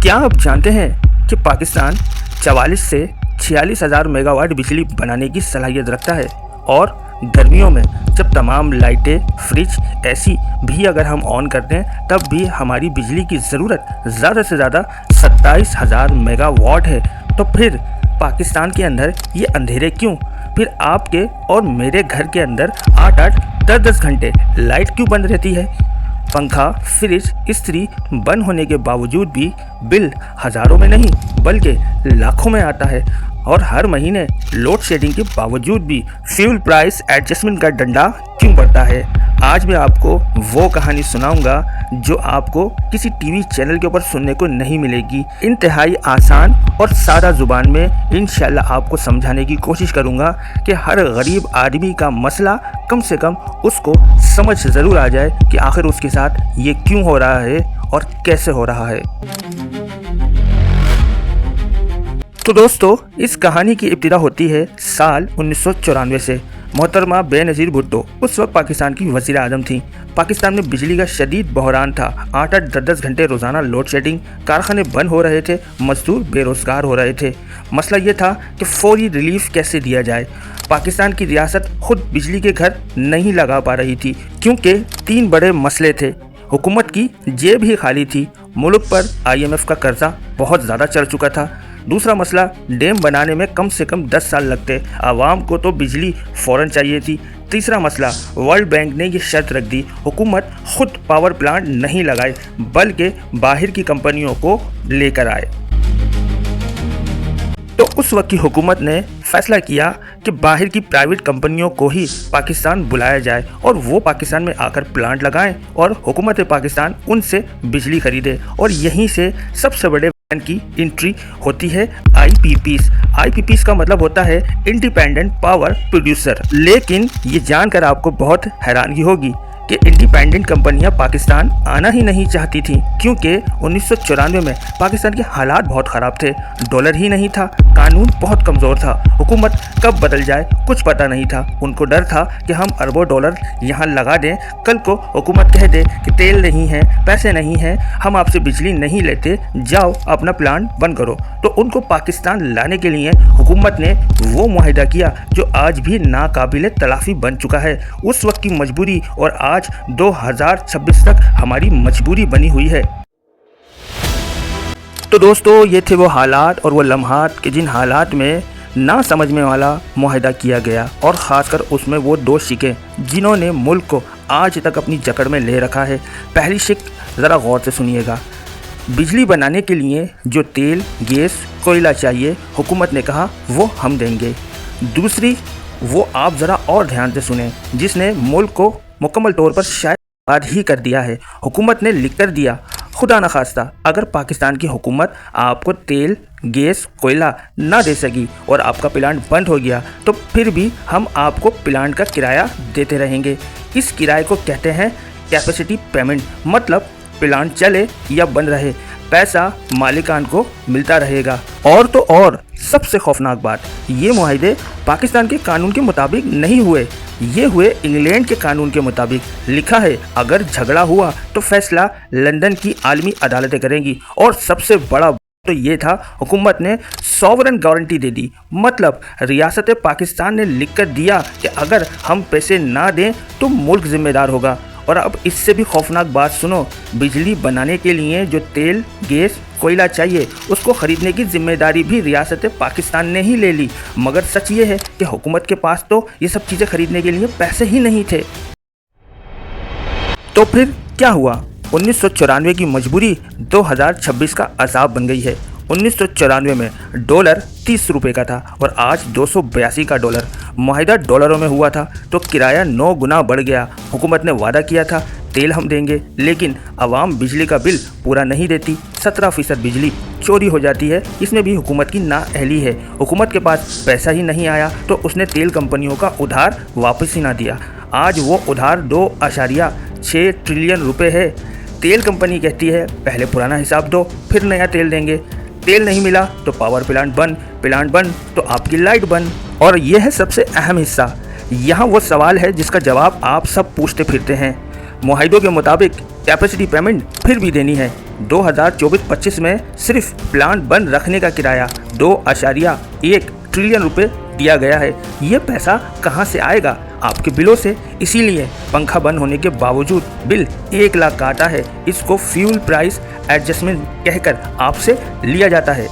क्या आप जानते हैं कि पाकिस्तान 44 से 46,000 मेगावाट बिजली बनाने की सलाहियत रखता है और गर्मियों में जब तमाम लाइटें, फ्रिज, एसी भी अगर हम ऑन करते हैं तब भी हमारी बिजली की ज़रूरत ज़्यादा से ज़्यादा 27,000 मेगावाट है। तो फिर पाकिस्तान के अंदर ये अंधेरे क्यों? फिर आपके और मेरे घर के अंदर 8-8, 10-10 घंटे लाइट क्यों बंद रहती है? पंखा, फ्रिज, इस्त्री बंद होने के बावजूद भी बिल हज़ारों में नहीं बल्कि लाखों में आता है और हर महीने लोड शेडिंग के बावजूद भी फ्यूल प्राइस एडजस्टमेंट का डंडा क्यों बढ़ता है? आज मैं आपको वो कहानी सुनाऊंगा जो आपको किसी टीवी चैनल के ऊपर सुनने को नहीं मिलेगी। इंतहाई आसान और सादा ज़ुबान में इंशाल्लाह आपको समझाने की कोशिश करूंगा कि हर गरीब आदमी का मसला कम से कम उसको समझ ज़रूर आ जाए कि आखिर उसके साथ ये क्यों हो रहा है और कैसे हो रहा है। तो दोस्तों, इस कहानी की इब्तिदा होती है साल 1994 से। मोहतरमा बेनज़ीर भुट्टो उस वक्त पाकिस्तान की वज़ीर आज़म थी। पाकिस्तान में बिजली का शदीद बहरान था। 8-8, 10-10 घंटे रोज़ाना लोड शेडिंग, कारखाने बंद हो रहे थे, मजदूर बेरोज़गार हो रहे थे। मसला ये था कि फौरी रिलीफ कैसे दिया जाए। पाकिस्तान की रियासत खुद बिजली के घर नहीं लगा पा रही थी क्योंकि 3 बड़े मसले थे। हुकूमत की जेब ही खाली थी, मुल्क पर IMF का कर्जा बहुत ज़्यादा चढ़ चुका था। दूसरा मसला, डैम बनाने में कम से कम 10 साल लगते, आवाम को तो बिजली फ़ौरन चाहिए थी। तीसरा मसला, वर्ल्ड बैंक ने ये शर्त रख दी, हुकूमत खुद पावर प्लांट नहीं लगाए बल्कि बाहर की कंपनियों को लेकर आए। तो उस वक्त की हुकूमत ने फैसला किया कि बाहर की प्राइवेट कंपनियों को ही पाकिस्तान बुलाया जाए और वो पाकिस्तान में आकर प्लांट लगाएं और हुकूमत पाकिस्तान उनसे बिजली खरीदे। और यहीं से सबसे बड़े की एंट्री होती है IPPs का मतलब होता है इंडिपेंडेंट पावर प्रोड्यूसर। लेकिन ये जानकर आपको बहुत हैरानगी होगी कि इंडिपेंडेंट कंपनियां पाकिस्तान आना ही नहीं चाहती थी क्योंकि 1994 में पाकिस्तान के हालात बहुत ख़राब थे। डॉलर ही नहीं था, कानून बहुत कमज़ोर था, हुकूमत कब बदल जाए कुछ पता नहीं था। उनको डर था कि हम अरबों डॉलर यहाँ लगा दें, कल को हुकूमत कह दे कि तेल नहीं है, पैसे नहीं हैं, हम आपसे बिजली नहीं लेते, जाओ अपना प्लांट बंद करो। तो उनको पाकिस्तान लाने के लिए हुकूमत ने वो मुआहिदा किया जो आज भी नाकाबिले तलाफ़ी बन चुका है। उस वक्त की मजबूरी और आज 2026 तक हमारी मजबूरी बनी हुई है। तो दोस्तों, ये थे वो हालात और वो लम्हात कि जिन हालात में ना समझने वाला मुआहिदा किया गया और ख़ासकर उसमें वो 2 शिकें जिन्होंने मुल्क को आज तक अपनी जकड़ में ले रखा है। पहली शिक ज़रा गौर से सुनिएगा। बिजली बनाने के लिए जो तेल, गैस, कोयला चाहिए, हुकूमत ने कहा वो हम देंगे। दूसरी, वो आप ज़रा और ध्यान से सुने, जिसने मुल्क को मुकम्मल तौर पर शायद बर्बाद ही कर दिया है। हुकूमत ने लिख कर दिया, खुदा न खास्ता अगर पाकिस्तान की हुकूमत आपको तेल, गैस, कोयला ना दे सकी और आपका प्लांट बंद हो गया तो फिर भी हम आपको प्लांट का किराया देते रहेंगे। इस किराए को कहते हैं कैपेसिटी पेमेंट, मतलब प्लांट चले या बंद रहे, पैसा मालिकान को मिलता रहेगा। और तो और सबसे खौफनाक बात, ये मुआहिदे पाकिस्तान के कानून के मुताबिक नहीं हुए, ये हुए इंग्लैंड के कानून के मुताबिक। लिखा है अगर झगड़ा हुआ तो फैसला लंदन की आलमी अदालतें करेंगी। और सबसे बड़ा तो ये था, हुकूमत ने सॉवरन गारंटी दे दी, मतलब रियासत पाकिस्तान ने लिख कर दिया कि अगर हम पैसे ना दें तो मुल्क जिम्मेदार होगा। और अब इससे भी खौफनाक बात सुनो, बिजली बनाने के लिए जो तेल, गैस, कोयला चाहिए उसको ख़रीदने की जिम्मेदारी भी रियासत पाकिस्तान ने ही ले ली। मगर सच ये है कि हुकूमत के पास तो ये सब चीज़ें खरीदने के लिए पैसे ही नहीं थे। तो फिर क्या हुआ? 1994 की मजबूरी 2026 का अज़ाब बन गई है। 1994 में डॉलर 30 रुपये का था और आज 282 का डॉलर। मुआहिदा डॉलरों में हुआ था तो किराया 9 गुना बढ़ गया। हुकूमत ने वादा किया था तेल हम देंगे, लेकिन आवाम बिजली का बिल पूरा नहीं देती। 17% बिजली चोरी हो जाती है, इसमें भी हुकूमत की नाअहली है। हुकूमत के पास पैसा ही नहीं आया तो उसने तेल कंपनियों का उधार वापस ही ना दिया। आज वो उधार 2.6 ट्रिलियन रुपए है। तेल कंपनी कहती है पहले पुराना हिसाब दो फिर नया तेल देंगे। तेल नहीं मिला तो पावर प्लांट बंद तो आपकी लाइट बंद। और यह है सबसे अहम हिस्सा। यहाँ वो सवाल है जिसका जवाब आप सब पूछते फिरते हैं, मुआहिदों के मुताबिक कैपेसिटी पेमेंट फिर भी देनी है। 2024-25 में सिर्फ प्लांट बंद रखने का किराया 2.1 ट्रिलियन रुपए दिया गया है। ये पैसा कहां से आएगा? आपके बिलों से। इसीलिए पंखा बंद होने के बावजूद बिल 1 लाख का आता है। इसको फ्यूल प्राइस एडजस्टमेंट कहकर आपसे लिया जाता है।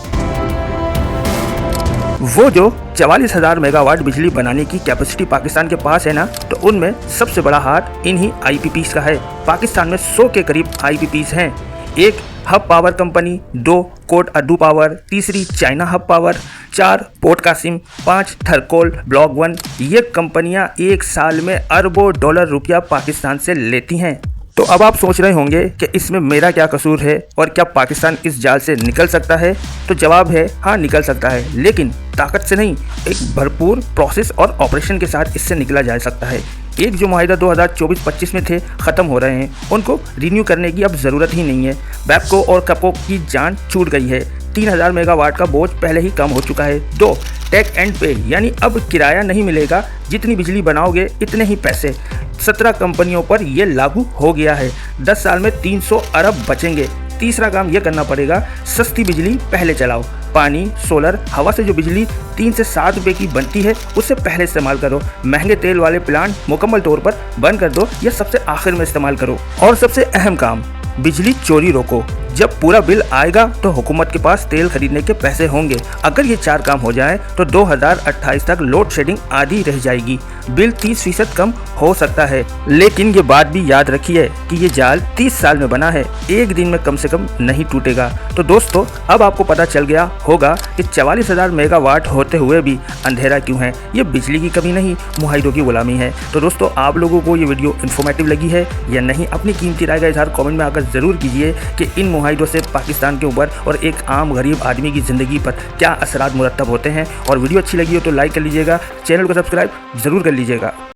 वो जो 44,000 मेगावाट बिजली बनाने की कैपेसिटी पाकिस्तान के पास है ना, तो उनमें सबसे बड़ा हाथ इन्हीं IPPs का है। पाकिस्तान में 100 के करीब IPPs हैं। एक hub power company, 2 Kot Addu power, तीसरी China hub power, 4 port Qasim, 5 Thar coal block 1। ये कंपनियां एक साल में अरबों डॉलर रुपया पाकिस्तान से लेती हैं। तो अब आप सोच रहे होंगे कि इसमें मेरा क्या कसूर है और क्या पाकिस्तान इस जाल से निकल सकता है? तो जवाब है हाँ, निकल सकता है, लेकिन ताकत से नहीं, एक भरपूर प्रोसेस और ऑपरेशन के साथ इससे निकला जा सकता है। एक जो मुआहिदा 2024-25 में थे ख़त्म हो रहे हैं, उनको रिन्यू करने की अब ज़रूरत ही नहीं है। बैपको और कपको की जान छूट गई है। 3,000 मेगावाट का बोझ पहले ही कम हो चुका है। 2 टेक एंड पे, यानी अब किराया नहीं मिलेगा, जितनी बिजली बनाओगे इतने ही पैसे। 17 कंपनियों पर यह लागू हो गया है। 10 साल में 300 अरब बचेंगे। तीसरा काम यह करना पड़ेगा, सस्ती बिजली पहले चलाओ। पानी, सोलर, हवा से जो बिजली 3 से 7 रुपए की बनती है, उससे पहले इस्तेमाल करो। महंगे तेल वाले प्लांट मुकम्मल तौर पर बंद कर दो या सबसे आखिर में इस्तेमाल करो। और सबसे अहम काम, बिजली चोरी रोको। जब पूरा बिल आएगा तो हुकूमत के पास तेल खरीदने के पैसे होंगे। अगर ये 4 काम हो जाए तो 2028 तक लोड शेडिंग आधी रह जाएगी। बिल 30% कम हो सकता है। लेकिन ये बात भी याद रखिए कि ये जाल 30 साल में बना है, एक दिन में कम से कम नहीं टूटेगा। तो दोस्तों, अब आपको पता चल गया होगा कि 44,000 मेगावाट होते हुए भी अंधेरा क्यों है। ये बिजली की कमी नहीं, मुआहिदों की गुलामी है। तो दोस्तों, आप लोगों को ये वीडियो इन्फॉर्मेटिव लगी है या नहीं? अपनी कीमती राय का इजहार कमेंट में आकर ज़रूर कीजिए कि इन मुआहिदों से पाकिस्तान के ऊपर और एक आम गरीब आदमी की ज़िंदगी पर क्या असरात मुरतब होते हैं। और वीडियो अच्छी लगी हो तो लाइक कर लीजिएगा, चैनल को सब्सक्राइब ज़रूर कर लीजिएगा।